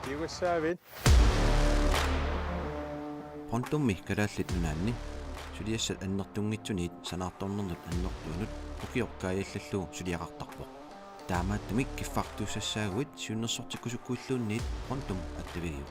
Kiuassaavit Pontummi kalaallit unaanni suliassat annertungitsuniit sanaartornernut annertuunut ukiorkaajallallu suliaqartarpoq taamaattumik kiffartuussaaguit siunnersortikkusukkuulluunniit pontum attavigiu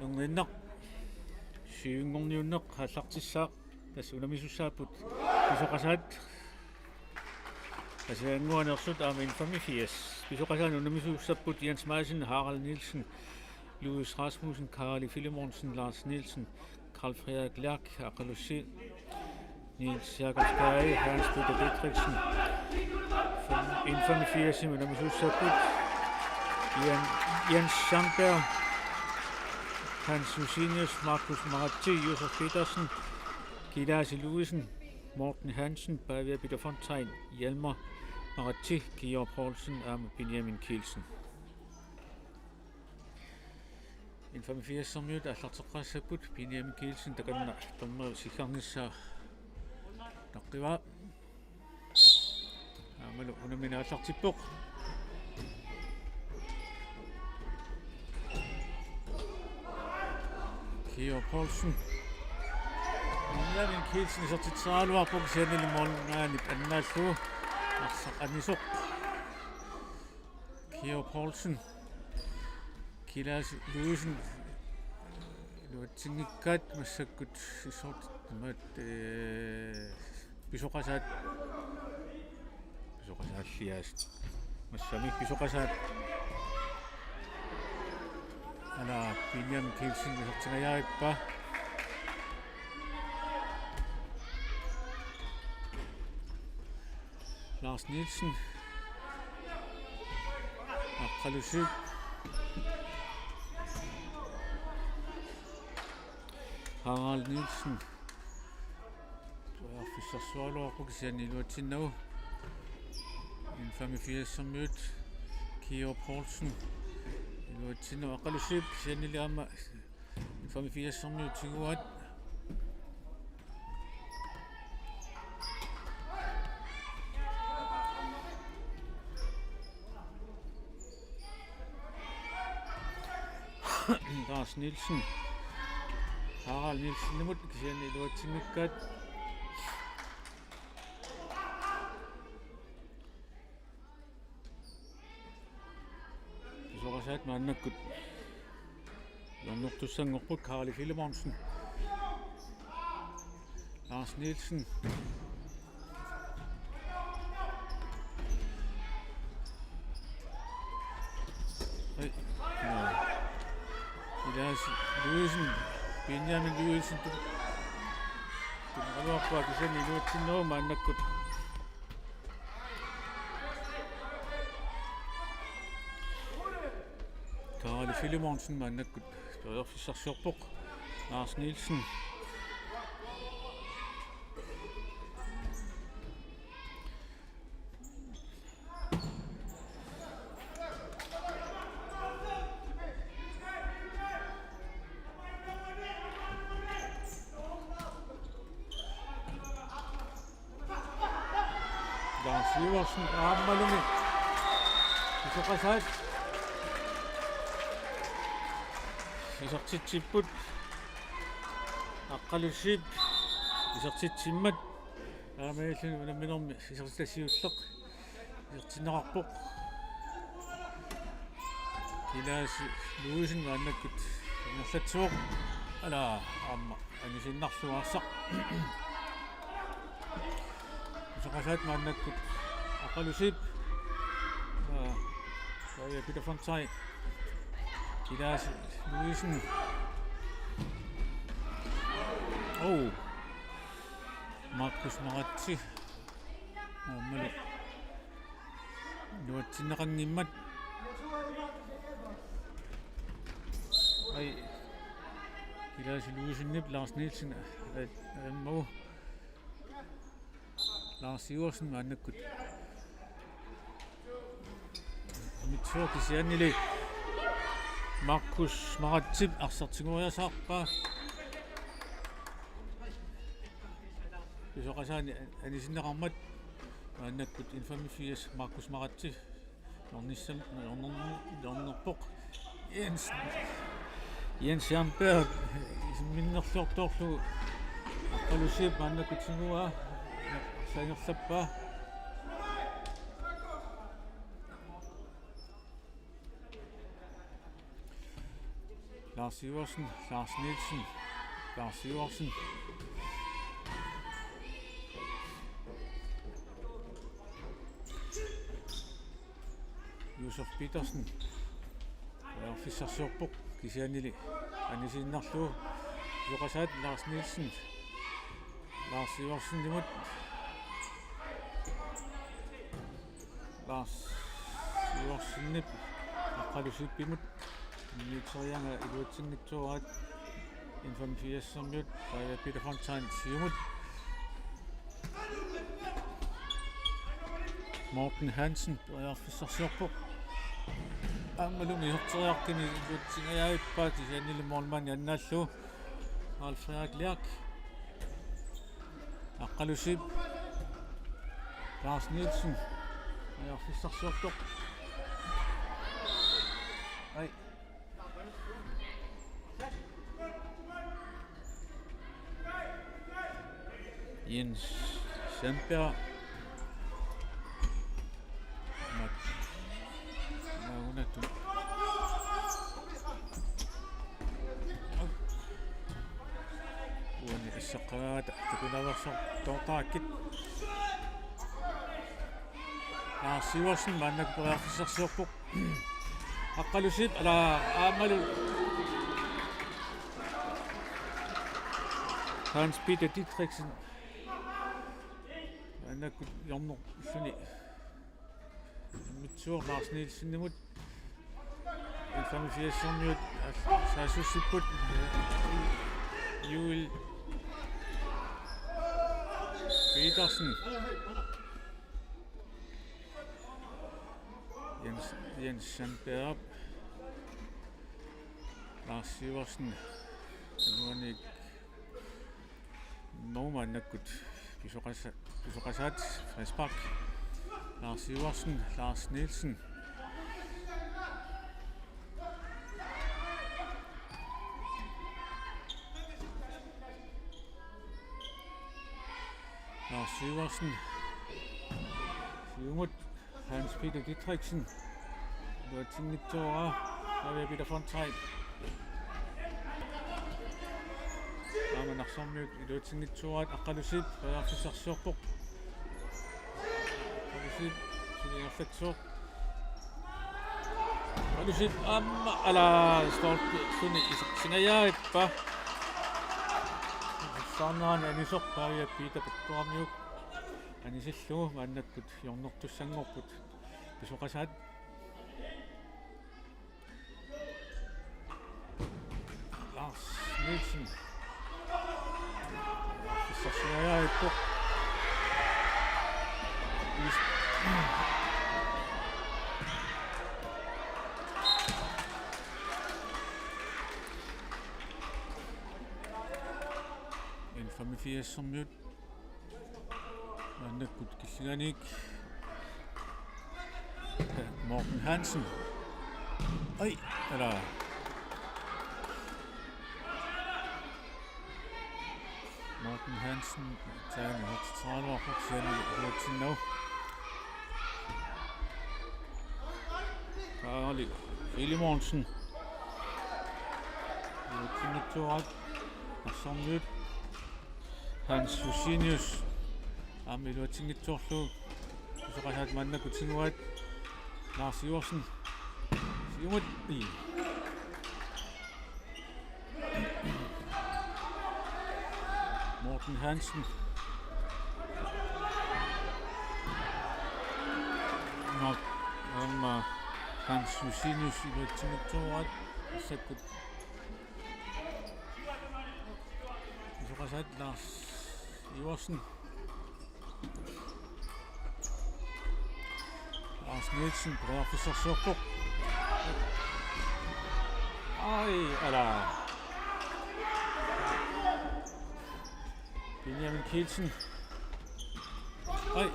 Unginneq siungorniunneq hallartissaaq tassunamissussaaput pisoqasaat asianguanersut amin 85 pisoqasaan unamissuussaput Jens Madsen, Harald Nielsen, Louis Rasmussen, Karli Filemonsen, Lars Nielsen, Carl Frederik Lærk, Aqalussi, Niels Jakob Skage, Hans Peter Dietrichsen, 85 unamissuussaput Jens Schamberg, Hans Lucinius, Markus Maratti, Josef Petersen, Gilasi Louisen, Morten Hansen, Bavia Peter Fontein, Hjalmar Maratti, Georg Poulsen og Benjamin Kielsen. 85 som jo allarteqaassaput Benjamin Kielsen takanna tomma sikkarnissaa naqqiva amalu unamina allartippoq Georg Poulsen Benjamin Kielsen sortitsaluarpuk sianilimoornaanip annaallu arsaqanisoq Georg Poulsen Gilasi Louisen luatsingikkaat massakkut issort tamat pisoqasaalliaast massami pisoqasaat ana Benjamin Kielsen sortingajaarippa Lars Nielsen Aqalussi Harald Nielsen Fissarsualuarpuk sianiluatinnagu 85 som mødt Georg Poulsen iluatinnagu Aqalussi sianiliamma 85 som mødt tiguat Lars Nielsen Harald Nielsen nimut kisiani luatsingikkaat pisoqasaat maannakkut Jannortussanngorput Karli Filimonsen Lars Nielsen Elias Louisen Benjamin Louisen Alorpaa kisani luatsinneruma maannakkut Karli Filimonsen maannakkut toiorfissarsiorpoq Lars Nielsen Lars Iversen aammalumi pisoqasaat isartitsipput aqqalussiip isartitsimmat aamaallun unamminermi isartasiulleq isartinneqarpoq Elias Louisen maannakkut innerlatsuoq ala aamma anisinnarluarsaq pisoqasaat maannakkut aqqalussiip ja Peter Fontaine Elias Louisen Markus Maratsi aammalu luatsinneqanngimmat ai Elias Louisennip Lars Nielsen ammu Lars Iversen maannakkut mitsuor kisiannili Markus Maratsi arsartinguriasaarpaa pisoqasaani anisinneqarmat maannakkut Infamy Fies Markus Maratsi ornissam ornerpoq Jens Jamberg minnerlortorlu aqqalussiip maannakkut singuaa saangerlappaa Lars Iversen Lars Nielsen Lars Iversen Josef Petersen orfissarsiorpoq kisiannili anisinnarluu pisoqasaat Lars Nielsen Lars Iversen nimut Lars Iversennip aqqalusiippimut Niitserianga iluutsinngitsuaraat Infamy Fiessermiut ja Peter Fontaine siumut Morten Hansen orfissarsiorpoq aammalumi horteriarkini iluutsingajaippaat isiannili målman jannaallu Alfred Lerk aqqalussiip Lars Nielsen orfissarsiorpoq ai Jens Sandberg السقاط تكون توقعك Lars Iversen maannakkut orfissarsiorpoq aqqalussiip ala aammalu Hans Peter Dietrichsen maannakkut jornerluni mitsuor Lars Nielsen nimut Infamy Fiessermiut saasussipput Joel Petersen Jens Sandberg Lars Iversen nuanik maannakkut pisoqasaat Frederikspark Lars Iversen Lars Nielsen Iversen. Siumut Hans Peter Dietrichsen. Luatingitsuara Maria Peter von Treit. Amanarsormiut Luatingitsuarat aqalusip Rearfissarsuorpoq. Aqalusip Siliarlatsuoq. Aqalusip ala stort sunni singajaippa. Sarnaan anisorpaaja Peter Pettuarmiuk. Anisillugu maannakkut jornortussanngorput pisuqasaat Lars Nielsen Fissarsingajaippoq Infamifiassormiut maannakkut killiganik Morten Hansen. Ai, eller Morten Hansen tager en højt træner og sender til nu. Karli Filimonsen. Luatingitsuarat aqsormiut Hans Husinius. Ami luatingitsuorlu pisuqasaat maannakkut singuat Lars Iversen. Siumut i. Morten Hansen. Nok Hans Husinius i luatingitsuarat sakkut pisuqasaat Lars Iversen. Lars Nielsen Rearfissarsuorpoq. Ai, ala. Benjamin Kielsen. Ai.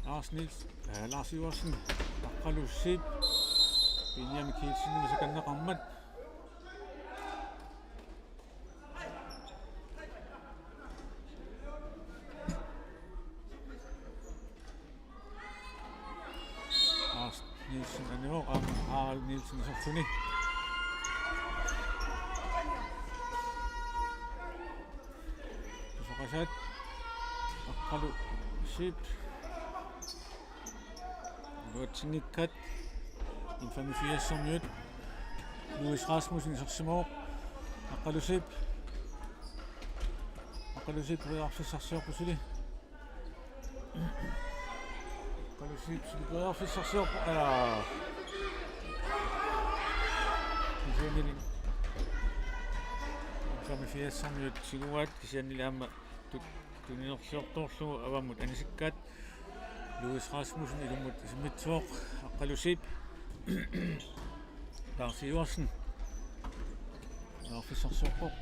Lars Iversen. Aqalusip. Benjamin Kielsen nisakannaqarmat. Nielsen anior Harald Nielsen sorfuni. Pisuqasaat aqalusip luatingikkat Infamifiassormiut Louis Rasmussen sorsimooq aqalusip Rearfissarsuorpusuli. Aqalusip Rearfissarsuorpoq ala. Kisianili Infamifiassormiut siguat kisianili amma tuninersiortorlugu avammut anisikkaat Louis Rasmussen ilumut isimmitsuoq aqalusip Lars Iversen Rearfissarsuorpoq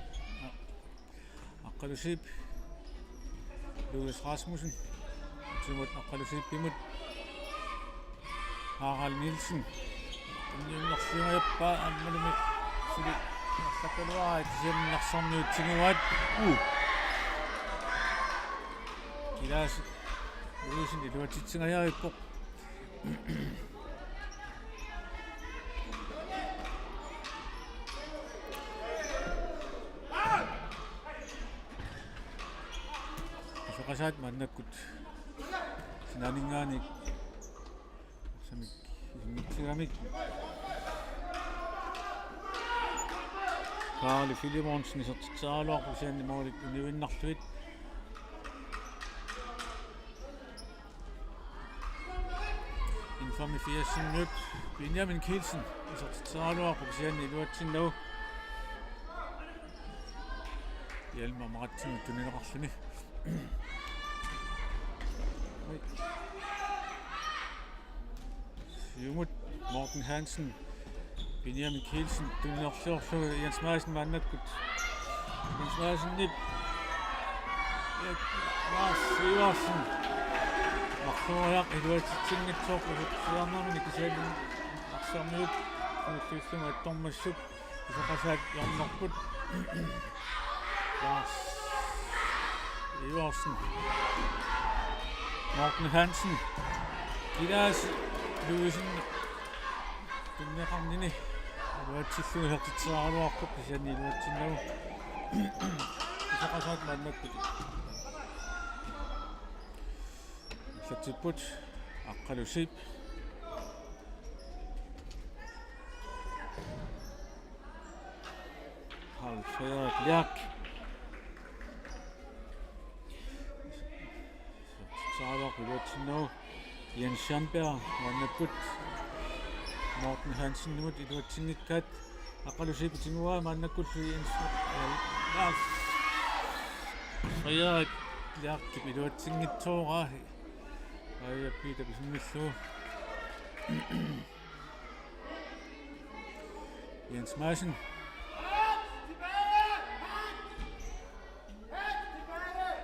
aqalusip Louis Rasmussen timut aqalusip pimut Harald Nielsen Ninnarsiungajappa ammalumi suli narlakkaluarit kisianninnarsormiut singuat kilaas Louisin iluatitsingajaippoq pisuqasaat maannakkut sinaninngaanik samik isimmitsigamik Karli Filimonsen isertitsaaluar usiannimoolik univinnarluit Infamifiassormiut Benjamin Kielsen isertitsaaluar usianni iluatsinnagu Hjalmar Martin tuninerarluni. Siumut Morten Hansen Benjamin Kielsen tuninersorlu Jens Madsen maannakkut Jens Madsen nip Lars Iversen Aqsuariaq iluatitsinngitsoorpusut siarnermini kisianni aqsormiut kuullunga attormassuk pisuqasaat jornorput Lars Iversen, Morten Hansen, Gilas Luisen, Tunneqarnini, Luatsillungertitsaaruarput pisani luatsinnagu. Isaqasaat mannakkut. Satsiput aqqalusip. Halfred Lærk. Satsaaruar luatsinnagu. Jens Schanberg mannakkut. Morten Hansen numut iluatsingikkaat aqalusipitiнгуа маннаккуллу Jens Lars Frederik Lærk iluatsingitsoora ayappiita pisimillu Jens Madsen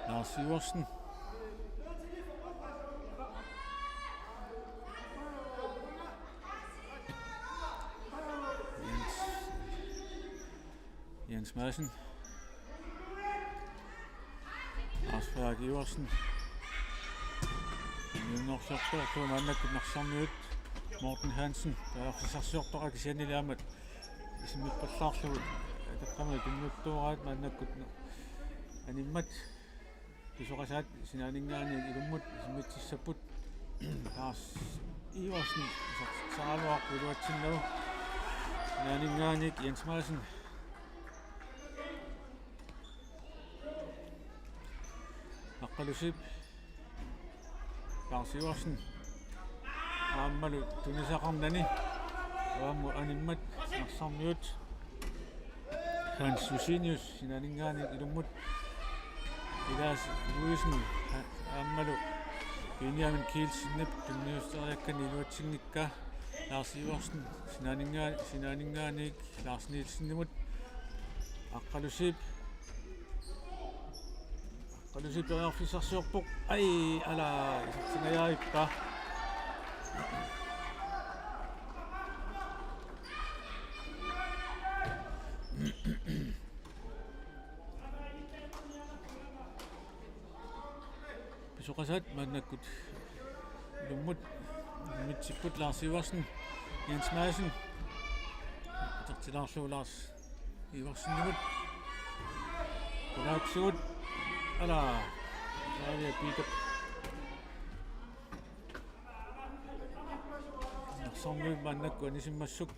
Lars Iversen Jens Madsen, Lars Frederik Iversen, Juniorsortor på mannakkut narsarmiut, Morten Hansen, taarfisarsiortoqa kisianilaamat isimippallaarlugut taqqamat tunnuttuuraat mannakkut animmat pisoqasaat sinaaningaani ilummut isimitissaput Lars Iversen saaluarpu iluatsinnagu sinaaninngaanik Jens Madsen Aqalusip Lars Iversen aammalu tunisaqarnani aammu animmat narsarmiut Hans Jusinius sinaaninngaanik ilummut Gilas Luisen aammalu Benjamin Kielsinnap tunniusteriakkan iluatsingikka Lars Iversen sinaaninngaanik Lars Nielsen-nimut Aqalusip Qalusiperiarfissarsiorpoq ai ala isartingajaarippa pisoqasaat mannakkut ilummut mitsipput Lars Iversen Jens Madsen atartilaarluu Lars Iversen-nimut kulaaksigut ala ayappiita narsarmiut mannakku anisimmassuk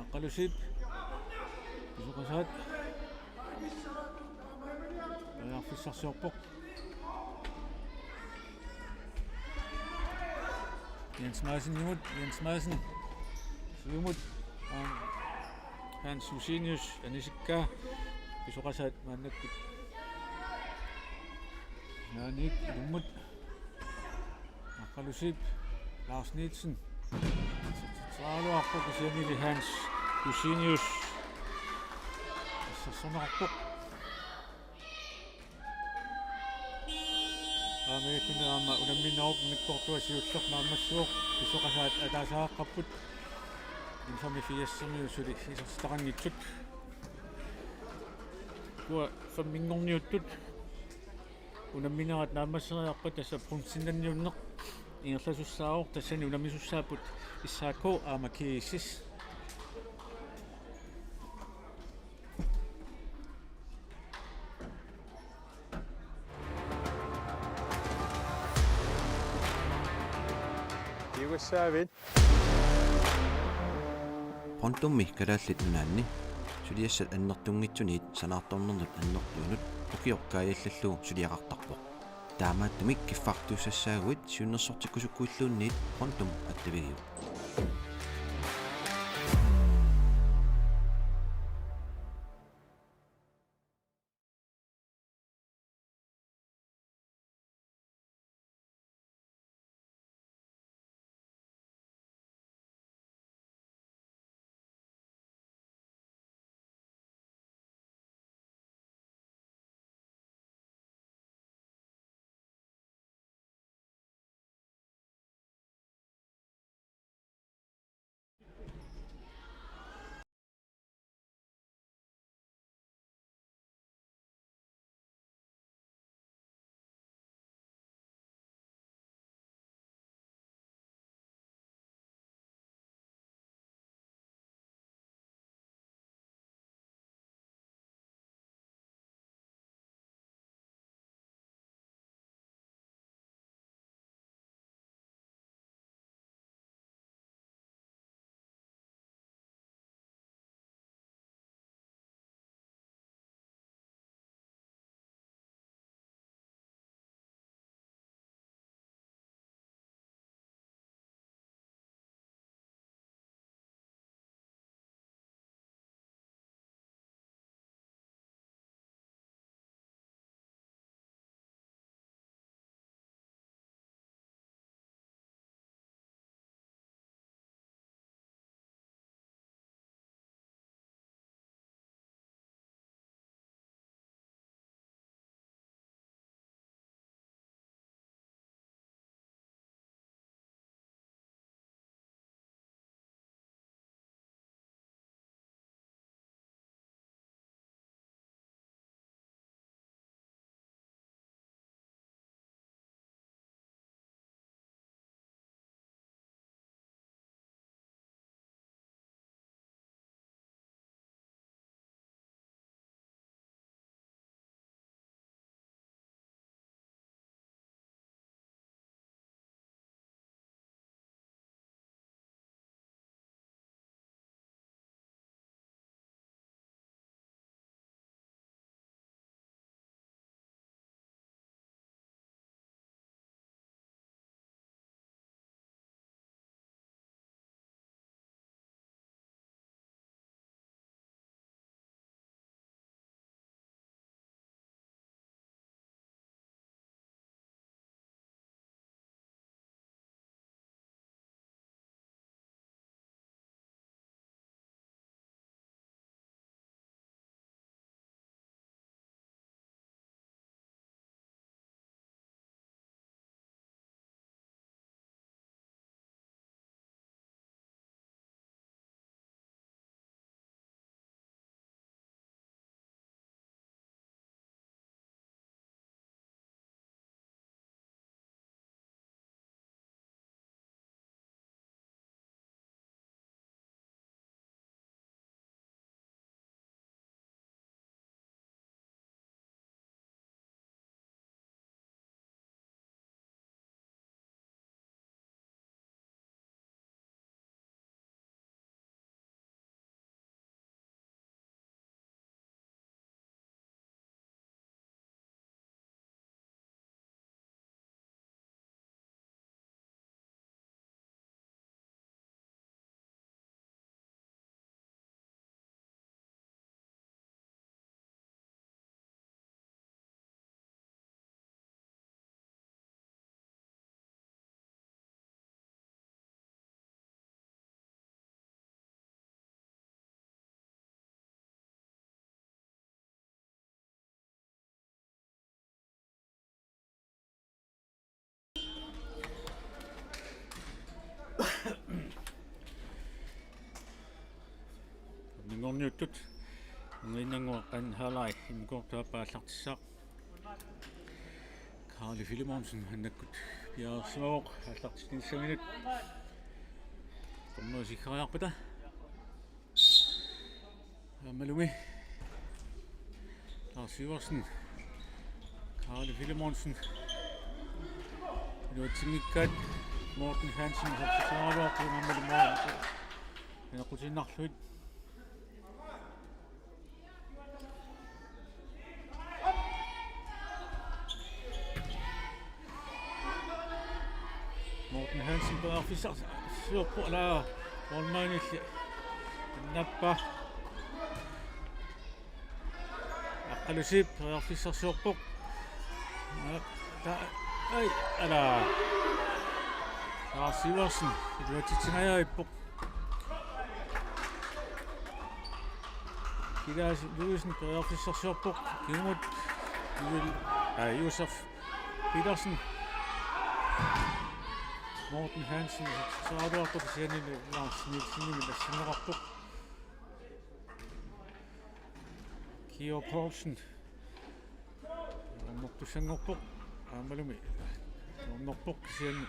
aqalusip pisoqasaat ayarfissarsiorpoq Jens Madsen-nimut Jens Madsen suumut Hans Jusinius anisikkaa pisoqasaat mannakkut naanik ilummut aqalusip Lars Nielsen saaluarpoq kisianili Hans Jusinius assarsonerarpoq aamekkunaama unamminnerup mikkortua siullerp maammassuoq pisoqasaat ataasaaqapput infami fiassermiu suli isartaqanngitsut kua fammingorniuttut unamminerat naammasseriarpa tassa prunsinanniunneq ingerlasussaavoq tassani unammisussaaput issaakko aamakiissis Jugossavien. Pontummi kalaallit unaanni suliassat annertungitsuniit sanaartornernut annertuunut ukiorkaajallallu suliaqartarpoq taamaattumik kiffartuussaaguit siunnersortikkusukkuilluunniit pontum attavigiu sorniuttut nginnangua qanhalai imkortaapaallartissaaq Carly Filimonsen hannakkut piaarsuoq аллартисниссагинут tornuusikkariarpata аммалуми Lars Iversen Carly Filimonsen nuutsingikkaat Morten Hansen sapsisaaluarpu ammalummaa enaqusinnarluit Morten Hansen pearfissar suorpu ala ormaanilli nappa aqqalusip pearfissar suorpuq ai ala Lars Iversen iluatitsingajaippuq kilaas Lewisen pearfissar suorpuq kiumut Josef Petersen Morten Hansen saaduarpuq sianini Lars Nielsenimi lassinnerarpuq Kio Poulsen ornortussangorpuq aammalumi ornorpuq sianni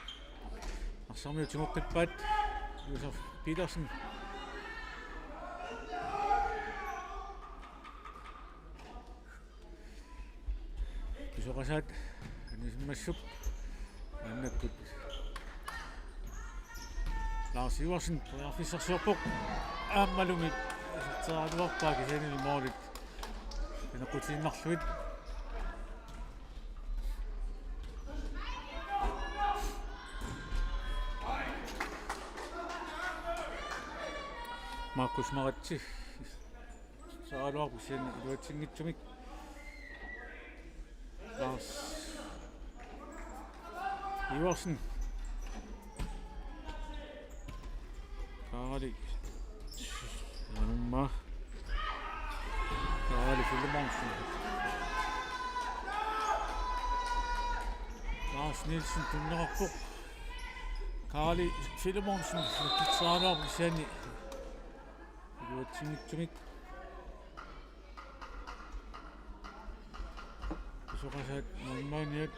arsaamiutigoqqippaat Josef Petersen kisoqasaat anismassuk annakkut Lars Iversen pearfissarsuorpuq aammalumi serteraluarpaaki sianini moolit enaqutinarluit Markus Maratsi saaluarpu sianni iluatsingitsumik Lars Iversen Carly Carly Filimonsen Lars Nielsen tunnerarpuq Carly Filimonsen saaluarpu sianni iluatsingitsumik kisoqasaat normaalniat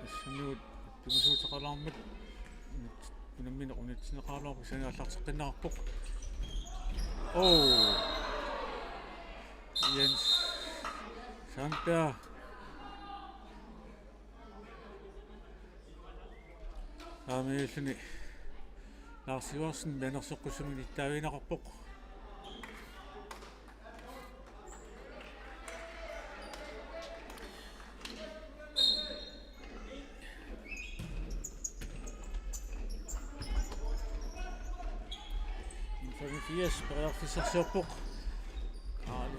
assamiut tumusuutaqalarmat unammina unitsineqaarluarpu saniallarteqqinnararpuq Jens Sandberg aamiilluni Lars Iversen nanersoqqussumin ittaaviinaqarpuq Yes, pearfissarsuorpuq Carly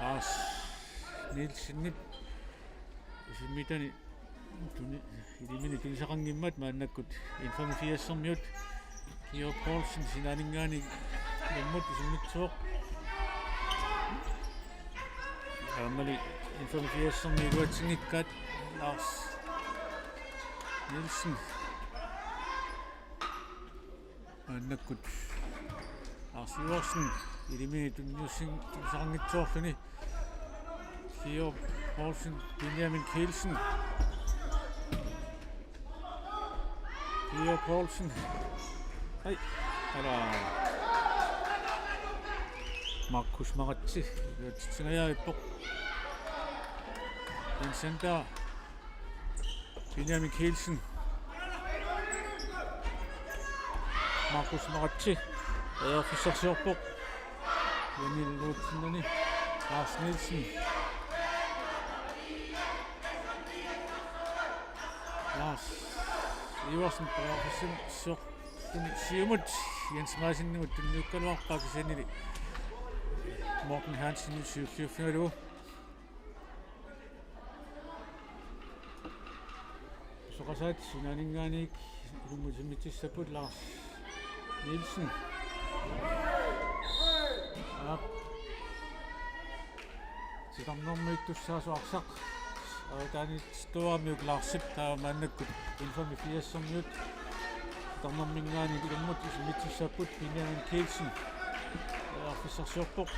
Lars Nielsen simmitani ilimini tunisaqangimmat maannakkut infamifiersermiut Kio Poulsen sinaningaani lammut isimmitsuoq aamali infamifiersermi iluatsingikkaat Lars Nielsen maannakkut Lars Iversen ilimini tunisaqangitsuorluni Kio Poulsen Benjamin Kielsen Kio Poulsen ai ala Markus Maratsi iluatitsingajaippuq Jens Sandberg Benjamin Kielsen Markus Maratsi pearfissarsuorpuq yanilluutsinani Lars Nielsen Lars Iversen pearfissarsuorpuq siumut Jens Maasinnigut tunniukkaluarpaaki sianili Morten Hansen 7-4 Pisuqasat sinaninngaanik ilumutimitissaput Lars Nielsen. Sitarnormiittussaasuarsaq taanit stuamiuk Larsip taamaannakkut infami fiassormiut sitarnorminngaanik ilummut imitissaput Benjamin Kielsen arfissarsiorpoq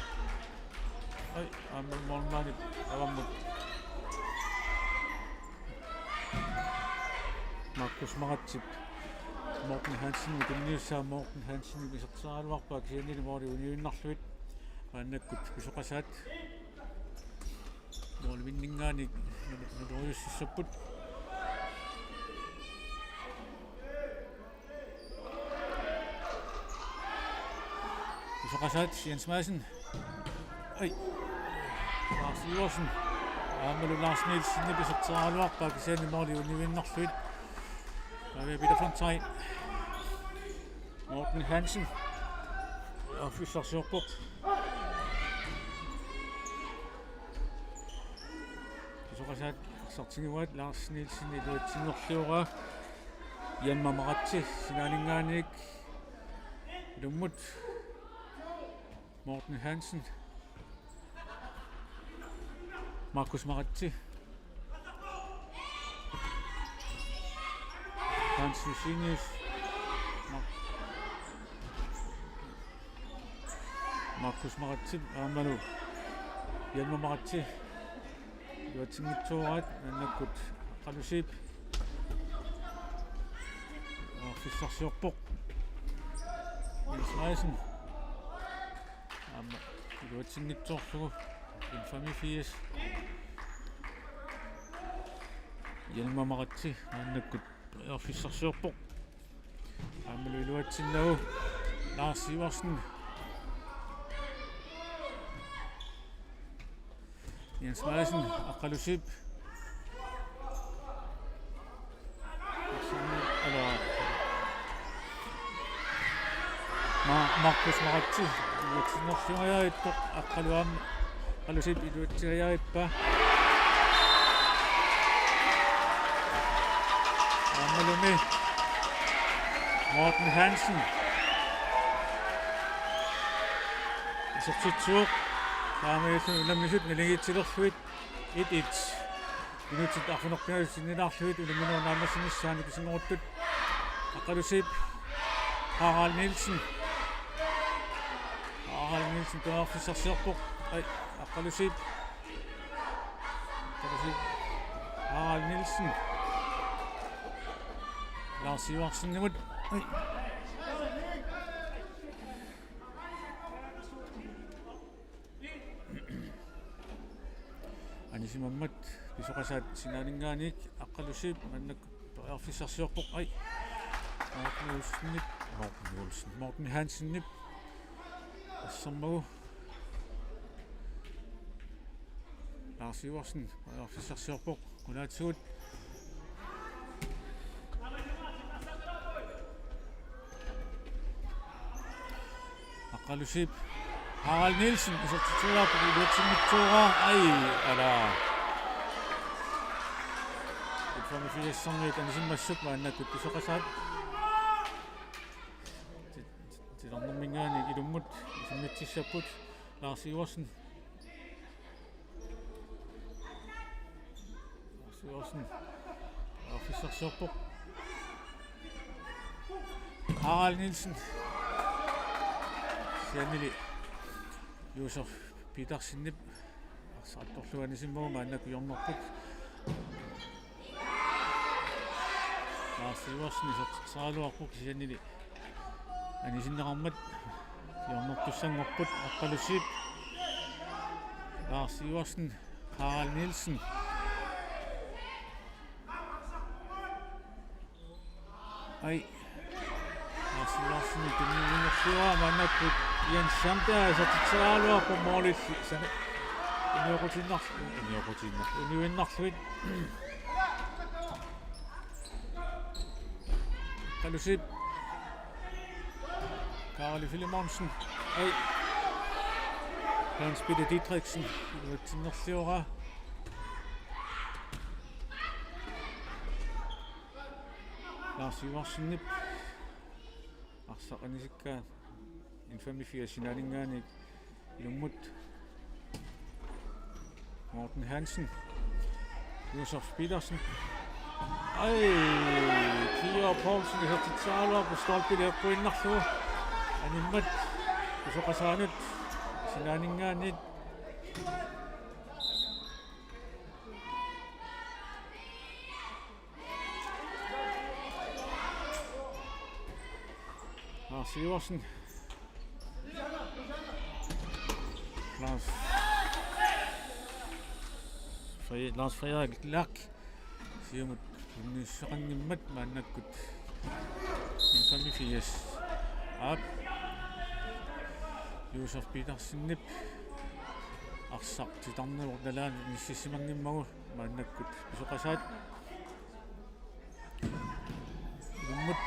ai aammalmormaanit avammut Markus Maratsip Morten Hansen kunniussaa Morten Hansen isertsaaluarpaak siannilimori uniunnarluit aannakkut pisuqasaat mooliminningaani nutoriussissaput pisuqasaat Jens Madsen ai Lars Iversen aamalu Lars Nielsen isertsaaluarpaak siannilimori uniunnarluit Peter Fontaine Morten Hansen arfissarsiorpoq pisuqasaat arsortinguat Lars Nielsen iluatsinnerluura Janma Maratsi sinaaninngaanik ilummut Morten Hansen Markus Maratsi Hans Jusinius Markus Maratsi aamalu Janma Maratsi Luatsingitsuuraat annakkut qalusip arfissarsiorpoq Jens Madsen luatsingitsuorlugu infami fias Janma Maratsi annakkut arfissarsiorpoq aamalu iluatsinnagu Lars Iversen Jens Madsen aqalusip Markus Maratsi iluatsinnerlugajaittoq aqqaluam qalusip iluatsigajaippa aamalumi Morten Hansen isertitsuuq taamaisu ulammisut naligitsilerluit 1-1 minutit arfunerpingalu sinnilaarluit ulaminua naamassinissaani pisingeruttut aqalusip Harald Nielsen tuarfissarsiorpoq ai aqalusip Harald Nielsen Lars Iversen nimut ai Anisimammat pisuqasaat sinaaninngaanik aqqalusip mannakkut arfissarsiorpoq ai Morten Hansen nip assermagu Lars Iversen arfissarsiorpoq qulaatsugut aqalusip Harald Nielsen isertitsuulaarpoq iluatsinngitsuuraa ai ala infami fiassormiut anisimmassuk maannakkut pisuqasaat tilarnermingaani ilummut isimmitissaput Lars Iversen arfissarsiorpoq Harald Nielsen siannili Josef Petersen arsaattorluanisimmagu maannakku jornerput Lars Iversen isertsaaluarpoq siannili anisinneqarmat jornertussanngorput aqqalusip Lars Iversen Harald Nielsen ai Lars Iversen tunniinnerluara maannakkut Jens Sandberg isertitsaaluarpoq moolissi sana uniuinnarluit qalusip Karli Filimonsen ai Hans Peter Dietrichsen iluatsinnerluara Lars Ivarsenip arsaqanisikka infamy fias sinalingaani ilummut Morten Hansen Josef Petersen Kia Poulsen isertitsaarluar pustolpileerpu innarlugu animmat usoqasaanut sinalingaanit Lars Iversen Lars Frederik Lak siumut nissaqannimmat maannakkut infamy fias Josef Petersenip arsaqtitarnelor nalaan nissisimangimmagu maannakkut pisoqasaat ilummut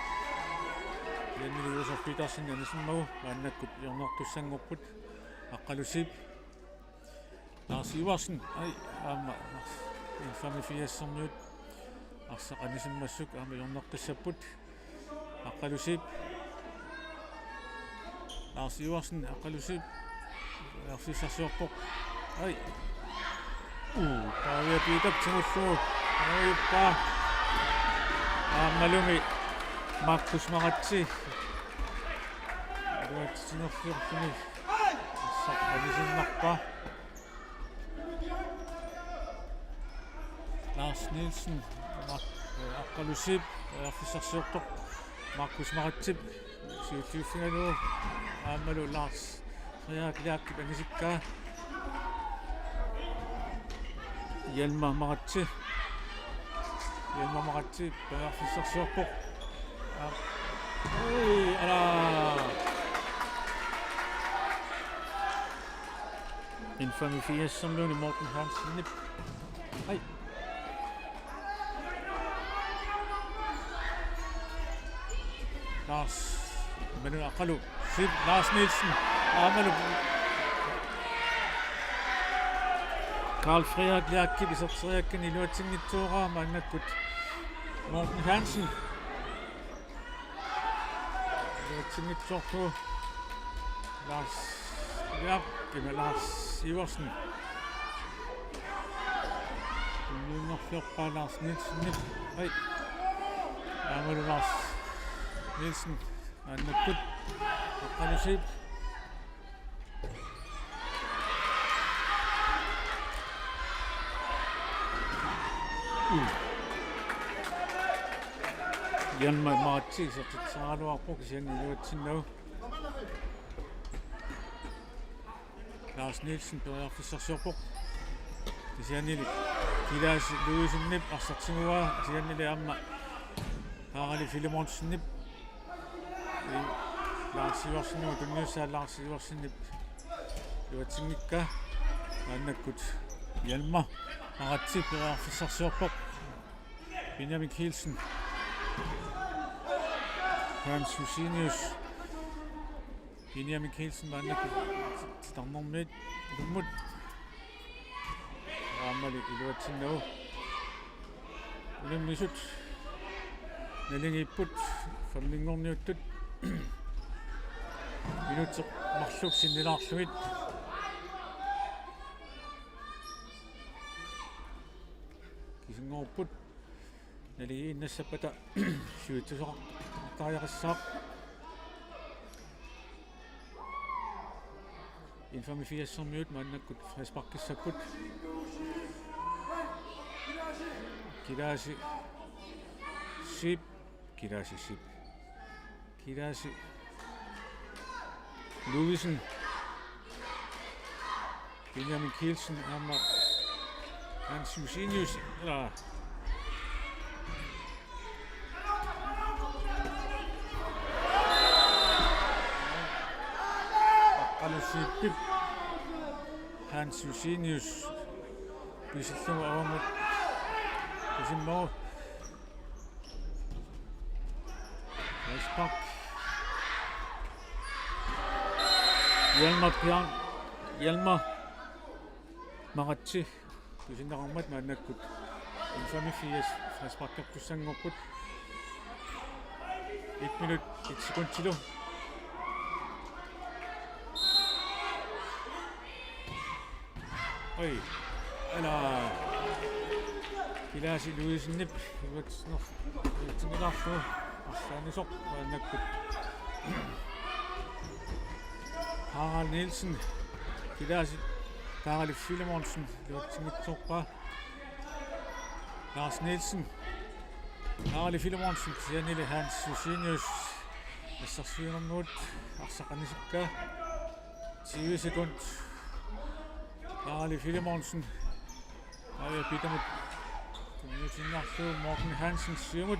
Jennil Josef Petersen anisummagu maannakkut iornertussanngorput aqqalusip Lars Iversen aama infamy fiassermiut arsaqanisimmassuk aama iornerqissapput aqqalusip Lars Iversen aqqalusip arsissarsiorpoq Pavia Peter timullu aippa aamalumi Markus Maratsi aluatsinerfiorluni arsaqanisimmarpa Lars Nielsen aqqalusip arsissarsiorpoq Markus Maratsip siulliuffigalu aamalu Lars Frederik Lak anisikkaa Hjalmar Maratsi arsissarsiorpoq infamy fiassermiuni Morten Hansenip Lars manu aqalu sip Lars Nielsen aamalu Carl Frederik Lak iserteriakkan iluatsingitsuuraa maannakkut Morten Hansen iluatsingitsortu Lars Lak Lars Iversen Lars Nielsen aamalu Lars Nielsen maannakkut aqqalusip Hjalmar Maratsi isertitsaaluarpoq kisiangiluatsinnagu Lars Nielsen periarfissarsiorpoq kisianili Kilaas Luisinnip arsartinguaa kisianili aamma Harali Filimonsennip Lars Iversen tunniussaa Lars Iversenip luatsingikka maannakkut Hjalmar Maratsi periarfissarsiorpoq Benjamin Kielsen Hans Husinius Benjamin Kielsen maannakkut titarnermiit ilummut aamali iluatsinnagu ulummisut nalingiipput famlingorniuttut minutseq marluk sinnilaarlugit kisingorput naligi innassapata suutsusoq taajaqissaaq infamy fiassermiut maannakkut frisparkissapput Kilaasi Luisen Benjamin Kielsen aamma Hans Husinius aqqalusiippip Hans Husinius pisillugu avamut pisimmagu Spark Hjalmar Maratsi pisinaqarmat maannakkut infamy fias frisparkakkussangorput 1 minut 1 sekund til nu. Oi, eller Kilasi Luisnip, what's not enough. Arsanisop, Nakut Harald Nielsen, Kilasi Karli Filemonsen, Lutsinitopra Lars Nielsen, Karli Filemonsen, Janille Hans Susinius, Assarsfion Mut, Arsakanisika, 20 sekund. Karli Filemonsen, jeg bitter mod Morten Hansen, 7 mod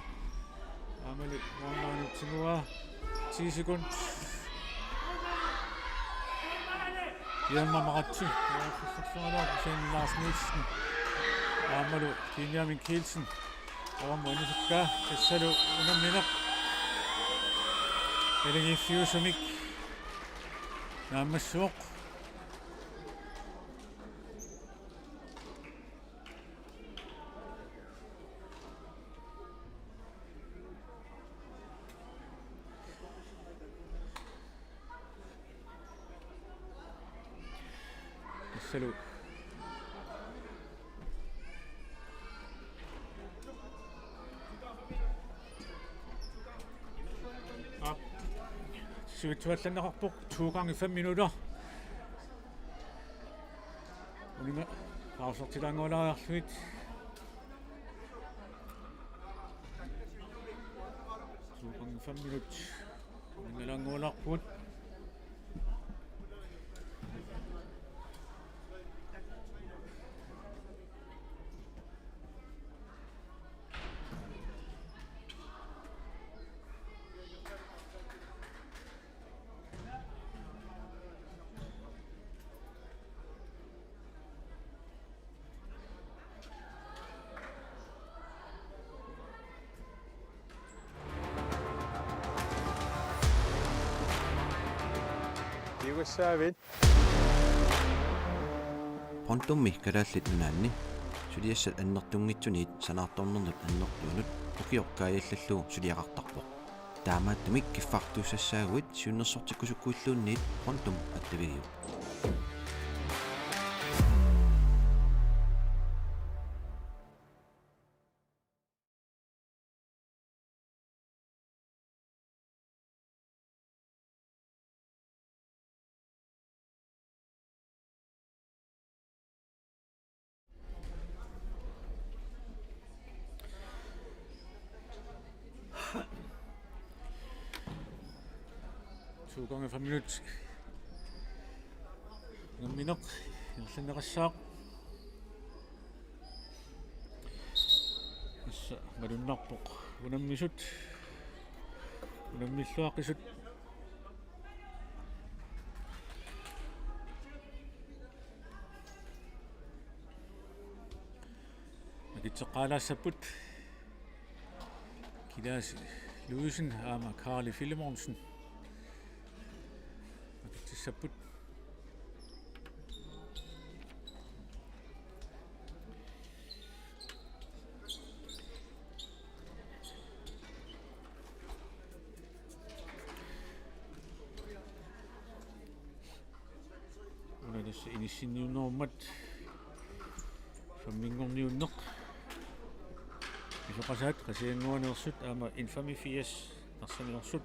Amelie Morten Tinua, 10 sekund. Hjelmer Maratty, Lars Nielsen, Amelie Benjamin Kielsen, og Monika Tessalo under minder. Eleni Fiusomik, Namasuk. Salut. Op. Situationen er på 2 gange 5 minutter. Og nu afsat til den holder er slut. To gange 5 minutter. Og nu den holder på. Savin. Pontummi kalaallit nunaanni suliassat annertungitsunit sanaartornernut annertuunut ukiorkaajallallu suliaqartarpoq taamaattumik kiffartuussaaguit siunnersortikkusukkuulluunniit pontum attavigiu To gange 5 minutter. Minok, yung nakasak. Sa madunak po. Unang misut. Unang miswak isut. Nagitsakala sa put. Kilas Luisen ama Karli Filemonsen. Saput una des inisinyum nomat famingong niunok iso kasat kasi ngonersut ama infamy fies narsanilersut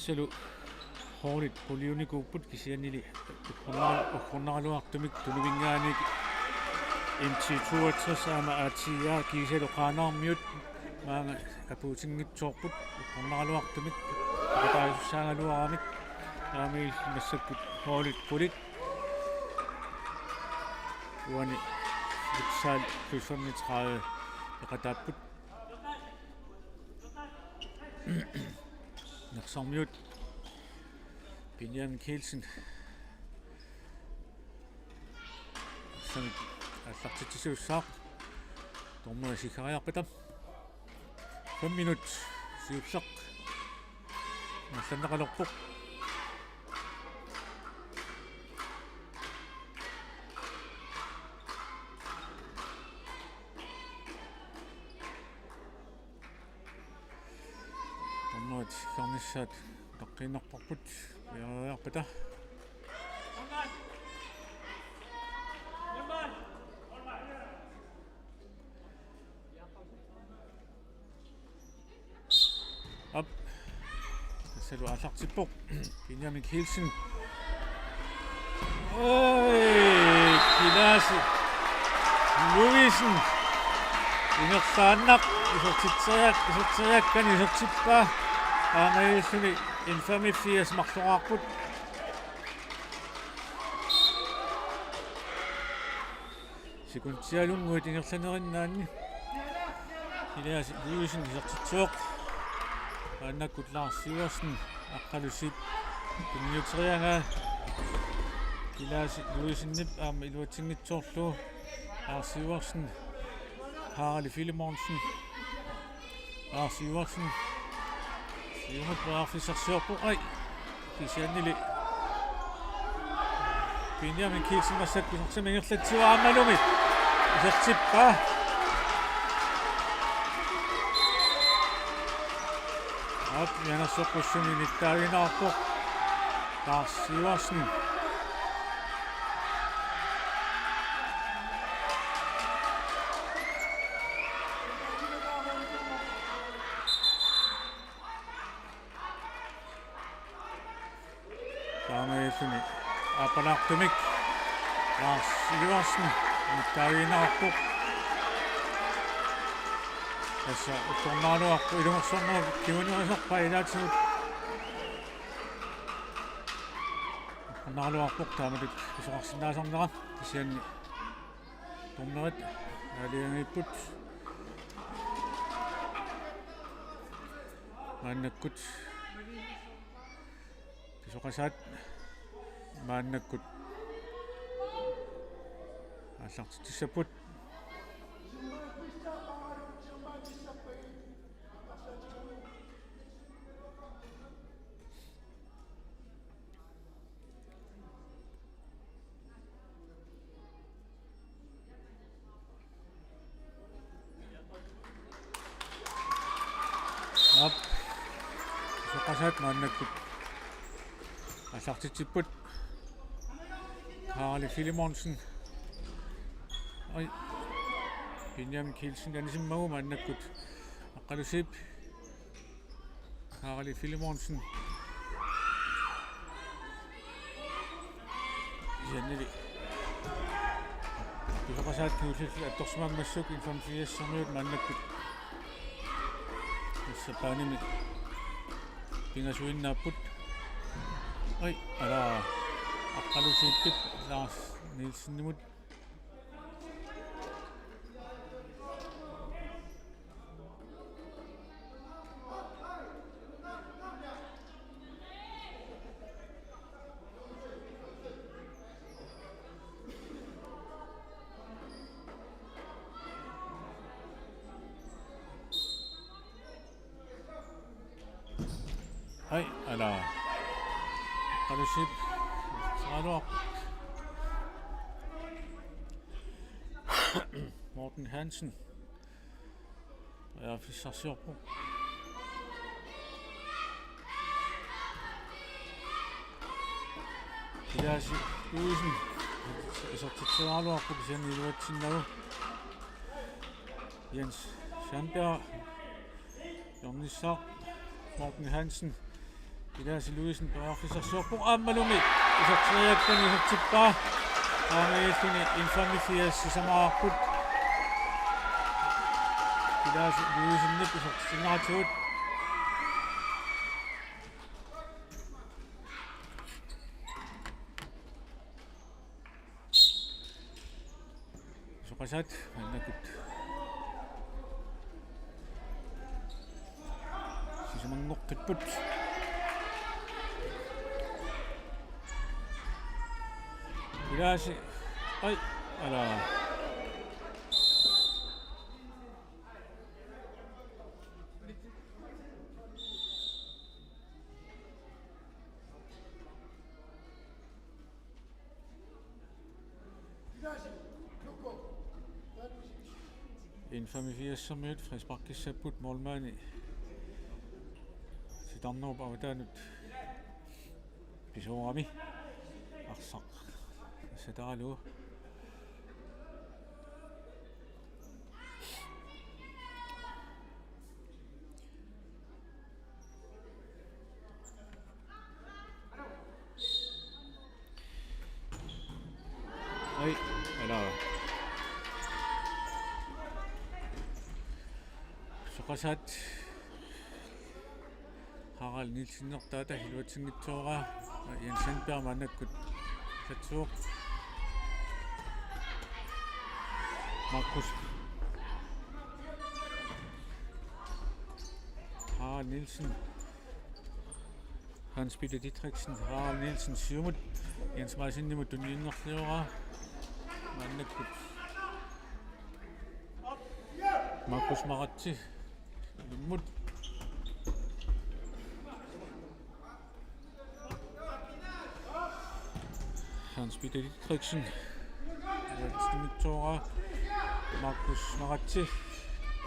Salu hårdt poliunikupput kisianili uqornaraluartumik tuluvingaani MT62 ama atia kisalu qaanarmiut maanga apuutingitsoorput uqornaraluartumik qataayussaangaluaramik aami massakkut hårdt polit uani bitsal +35 qatapput Naksamjut Benjamin Kielsen Sang allaqtitisuussaaq tormua sikariarpatam 5 minut siussaq nallannaqalorpoq nuat karnissaat taqqinarparput yaraarpata op tasalu allartippoq Benjamin Kielsen Kilaasi Louisen Inersaannaq isortitsiakkan isortippaa aangayussuni infamy fias marluqaarput sikuntialunguit ingerlanerinnaanni Kilaasi Louisen isortitsuoq aannakkut Lars Siversen aqqalusip kunniuterianga Kilaasi Louisennip aama iluatingitsoorlu Lars Siversen Harald Filimonsen Lars Siversen siunut paarfisarsiorpu ai kisiannili Benjamin Kielsen massat pisorsamingerlatsiua aammalumi isertippaa op yanassoqqussuni nittaavinaarpoq Lars Siversen Saamaisuni apalaartumik Lars Siversen nittaavinaarpoq assa uttornaaluarpu ilungersorneruk kiunuasarpa ilaatigut uttornaaluarpoq taamalut isoqarsinnaasarnera kisianni tornerit aliangiipput maannakkut kisoqasaat maannakkut аллартитсаппут ап соқасаат мааннаккут аллартитсиппут Harald Filimonsen ой Benjamin Kielsen ganisиммагу мааннаккут аққалусип Harald Filimonsen яннили писоқасаат киуллилла атторсимааммассук информфиассермиут мааннаккут иссапааними пингасуиннааппут ой ала аққалусииппит Lars Nielsen-nimut ой ала аққалусип саалуар Morten Hansen fissarsiorpu Kilaasi Louisen isortitseraluarpu kisianiluatsinnagu Jens Schanberg Jornissaaq Morten Hansen Kilaasi Louisen fissarsiorpu aammalumi isorteriakkani isortippaa aangayussuni infamy fias sisamaarput Kilaasi Louisennip isortisinnaratiguut soqasaat annakut sisamangorqipput Kilaasi oi ala infamy fiassermiut Frederiksbakkissapput målmani tarnuup avataanut pisuurami arsaq sataralu ai ala soqasat Harald Nielsen-nertaata hiluatsingitsuora Jensen Permannakkut satsuuq Markus Harald Nielsen Hans Peter Dietrichsen Harald Nielsen siumut Jens Marsinimut tunniinnerliora mannakkut Markus Maratsi lummut Hans Peter Dietrichsen Luatsingitsuora Markus Maratsi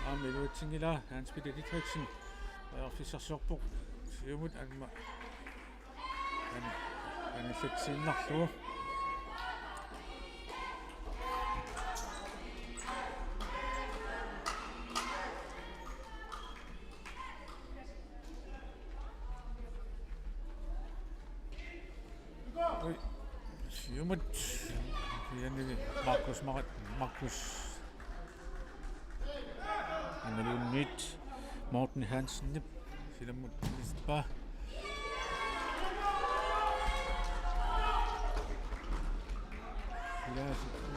Aamiluatsingila Hans Peter Dietrichsen Aarfissarsorpoq siumut anma anillatsinnerlugu siumut yanni Markus annaluunnit Morten Hansen nip silammut nistpa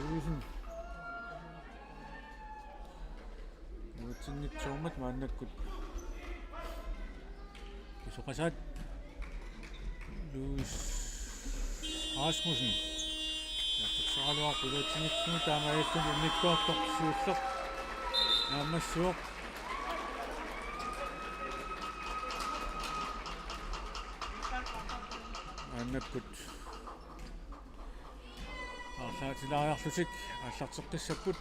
Luisen luatsingitsuumat maannakkut kisuqasat Luis Rasmussen Natsaluaq luatsingitsumu taamaayallun unnikkuartorsuulleq naammassuuq maannakkut Arlaatilaariarlusik аллартеққиссаппут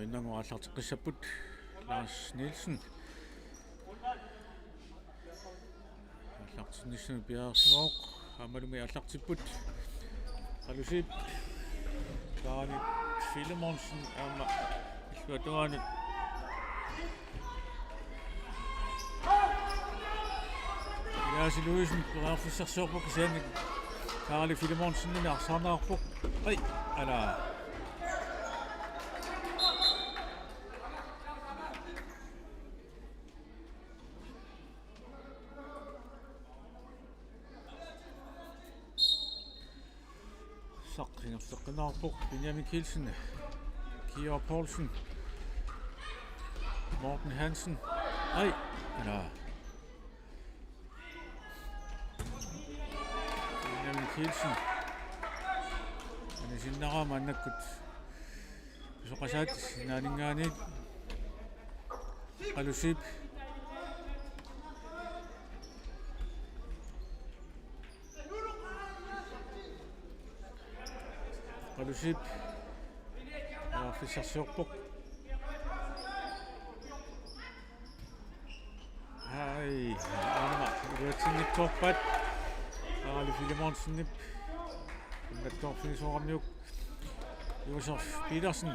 Innangu аллартеққиссаппут Lars Nielsen аллартиннissanu piarsimoq амалуми аллартиппут алусип таани Filemonsen амма иллуатуани Lars Luisen пераффиссарсуорпук кисаани Karli Filemonsen арсаарнаарпук ай ала Saqqinerseqqinaarpoq Benjamin Kielsen Kier Poulsen Morten Hansen ai ala Benjamin Kielsen anisinnaraa mannakkut soqasaat naaningaani qalusip qalusip aarfissarsuorpoq ai anama luatsingittuarpat Karli Filemonsen nattorfinisuoramniuk Josef Petersen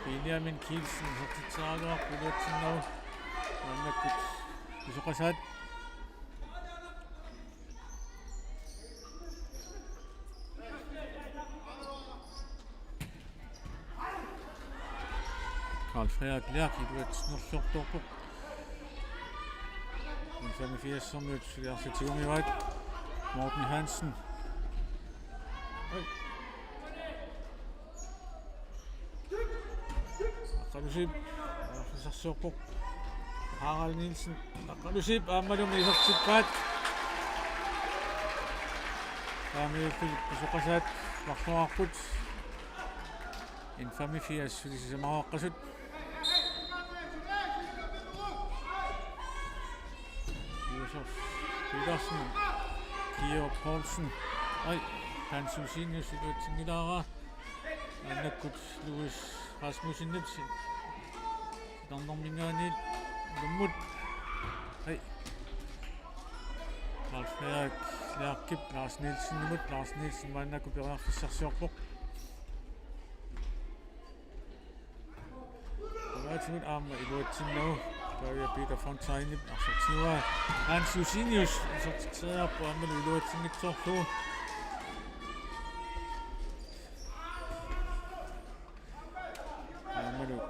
Benjamin Kielsen hertitsaaluaq luatsinnaru mannakkut isoqasaat Carl Frederik Lærk iluatsnerlortorpoq 85 som nyt 74 minutter Morten Hansen. Qalusip qisarsuorpoq Harald Nielsen qalusip aammalum isertikkaat taamiuffil pisuqasaat marluarput Infamy Fias sulisisamaaqasut Josef Petersen Georg Poulsen Hans Jusinius iluatsingilaara annakkut Louis Rasmussenit Dannormingaani lummut Ralf Frederik Lærkip Lars Nielsen numut Lars Nielsen maannakku periarfissarsiorpoq Olaatsimut aamma iluatsinnagu Börje Peter Fontaine arsortiua Hans Jusinius isortiqseriarpu aammalu iluatsingitsorlugu aammalu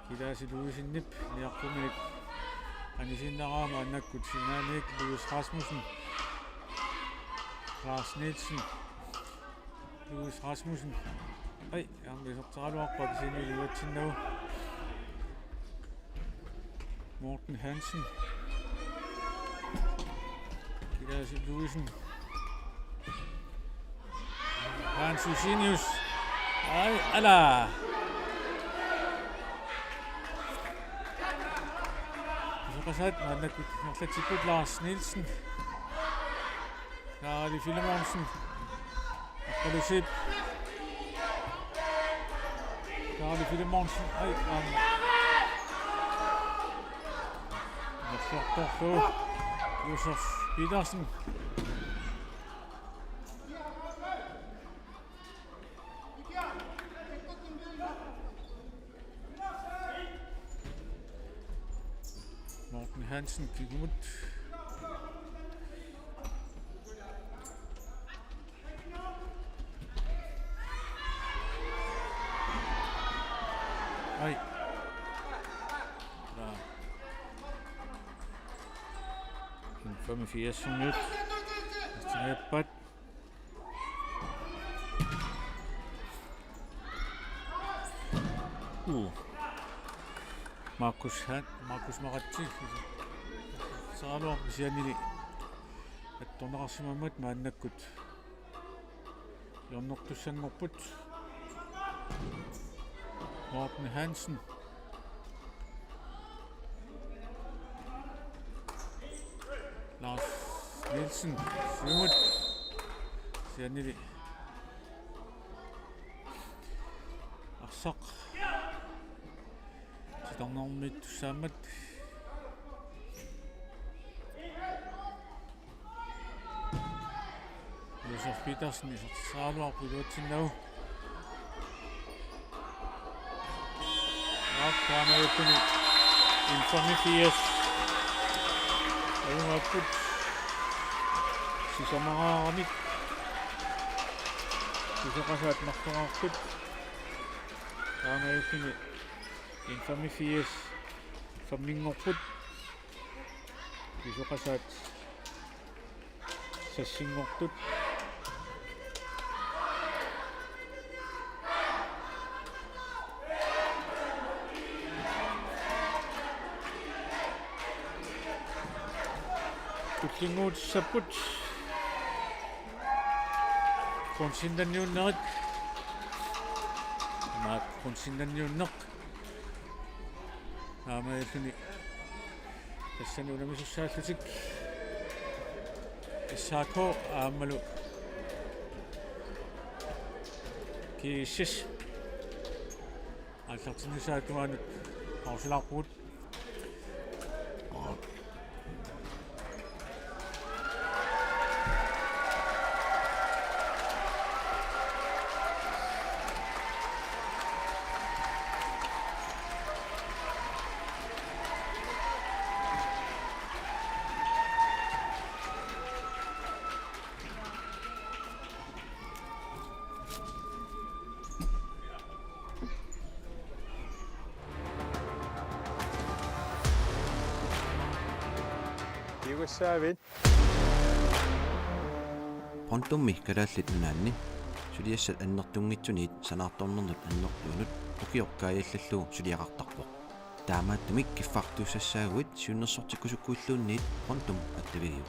Kilaasi Louisinnip niarpuminik anisinnaaraama annakkut sinaanik Louis Rasmussen Lars Nielsen Louis Rasmussen aamma isorteraluarpa kisini iluatsinnagu Morten Hansen Kilaasi Louisen Hans Jusinius ala Pisuqasaat maannakut nerlatsiput Lars Nielsen Kaarli Filemonsen qalusip Kaarli Filemonsen Nersortorlu Josef Petersen Morten Hansen kigumut Infamy Fias minut Cepat Markus Maratsi Saaluar pisianili attornerarsimammat maannakkut jornortussangorput Morten Hansen Lars Nielsen Simut sianili arsaq Sitornermit tussaammat Josef Petersen isortisaaluarpu iluatsinnagu taamajukkuni Infamy Fias ayungapput sisamararamik pisuqasaat marluarput taamajukkuni Infamy Fias fammingorput pisuqasaat sassingortut Kullinguut sapput konsindanniunnerit maat konsindanniunneq aamajukkuni tassani unamisussaаллутик issaaко aammalu kiissis аллартиннисаатуанут орсулаарпугут Kiitos David. понтумми калааллит нунаанни сулиассат аннертунгитсуниит санаарторнернут аннертуунут укиоркааллаллуу сулиақартарпоқ таамааттумик киффартуссассаагуит сиуннерсортиккусуккуиллуунниит понтум аттавигиу